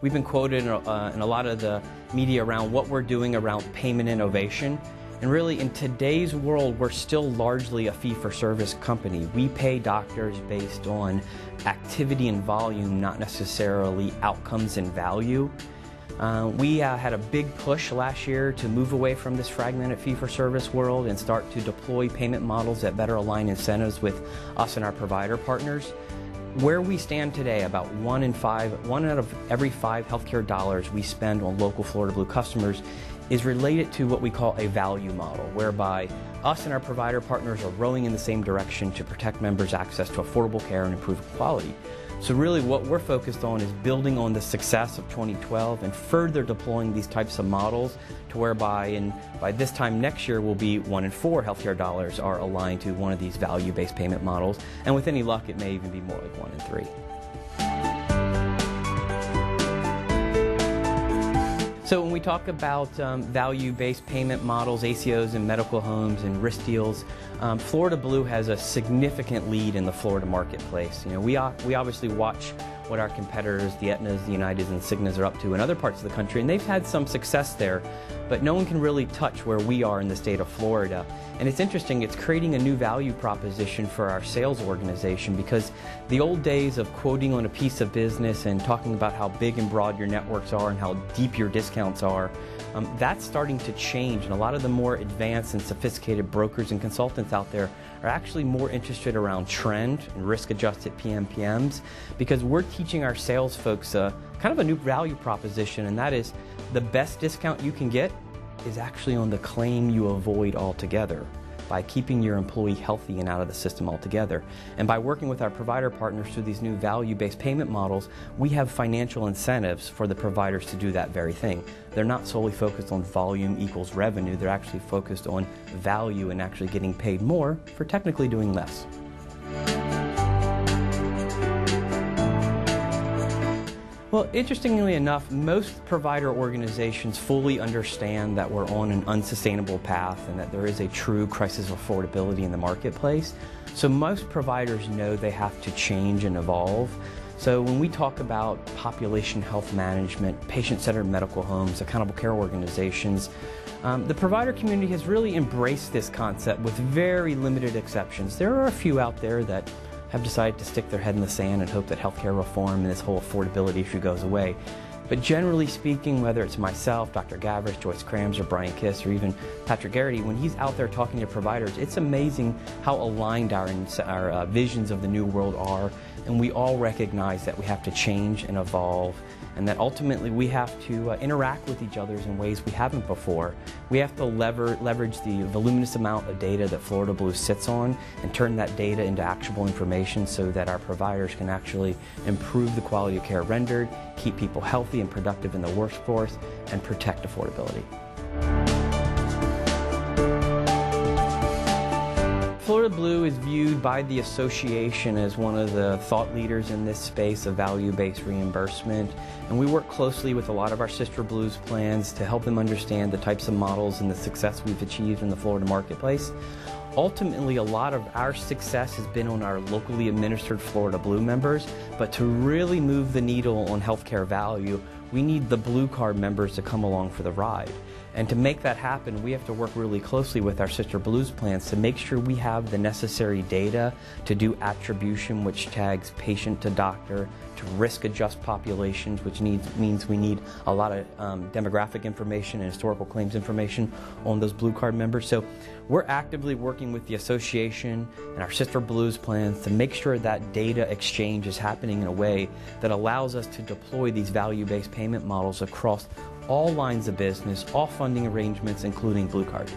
we've been quoted in a lot of the media around what we're doing around payment innovation. And really, in today's world, we're still largely a fee-for-service company. We pay doctors based on activity and volume, not necessarily outcomes and value. We had a big push last year to move away from this fragmented fee-for-service world and start to deploy payment models that better align incentives with us and our provider partners. Where we stand today, about one out of every 5 healthcare dollars we spend on local Florida Blue customers is related to what we call a value model, whereby us and our provider partners are rowing in the same direction to protect members' access to affordable care and improve quality. So really what we're focused on is building on the success of 2012 and further deploying these types of models to whereby by this time next year will be 1 in 4 healthcare dollars are aligned to one of these value-based payment models, and with any luck it may even be more like 1 in 3. So when we talk about value-based payment models, ACOs in medical homes and risk deals, Florida Blue has a significant lead in the Florida marketplace. You know, we obviously watch what our competitors, the Aetnas, the Uniteds, and Cignas are up to in other parts of the country, and they've had some success there, but no one can really touch where we are in the state of Florida. And it's interesting, it's creating a new value proposition for our sales organization, because the old days of quoting on a piece of business and talking about how big and broad your networks are and how deep your discounts are, that's starting to change, and a lot of the more advanced and sophisticated brokers and consultants out there are actually more interested around trend and risk-adjusted PMPMs, because we're teaching our sales folks kind of a new value proposition, and that is the best discount you can get is actually on the claim you avoid altogether, by keeping your employee healthy and out of the system altogether. And by working with our provider partners through these new value-based payment models, we have financial incentives for the providers to do that very thing. They're not solely focused on volume equals revenue, they're actually focused on value and actually getting paid more for technically doing less. Well, interestingly enough, most provider organizations fully understand that we're on an unsustainable path and that there is a true crisis of affordability in the marketplace. So most providers know they have to change and evolve. So when we talk about population health management, patient-centered medical homes, accountable care organizations, the provider community has really embraced this concept with very limited exceptions. There are a few out there that have decided to stick their head in the sand and hope that healthcare reform and this whole affordability issue goes away. But generally speaking, whether it's myself, Dr. Gavris, Joyce Krams, or Brian Kiss, or even Patrick Garrity, when he's out there talking to providers, it's amazing how aligned our visions of the new world are, and we all recognize that we have to change and evolve, and that ultimately we have to interact with each other in ways we haven't before. We have to leverage the voluminous amount of data that Florida Blue sits on and turn that data into actionable information so that our providers can actually improve the quality of care rendered, keep people healthy and productive in the workforce, and protect affordability. Florida Blue is viewed by the association as one of the thought leaders in this space of value-based reimbursement, and we work closely with a lot of our sister Blues plans to help them understand the types of models and the success we've achieved in the Florida marketplace. Ultimately, a lot of our success has been on our locally administered Florida Blue members, but to really move the needle on healthcare value, we need the Blue Card members to come along for the ride. And to make that happen, we have to work really closely with our sister Blues plans to make sure we have the necessary data to do attribution, which tags patient to doctor, to risk adjust populations, which means we need a lot of demographic information and historical claims information on those Blue Card members. So we're actively working with the association and our sister Blues plans to make sure that data exchange is happening in a way that allows us to deploy these value-based payment models across all lines of business, all funding arrangements, including Blue Card.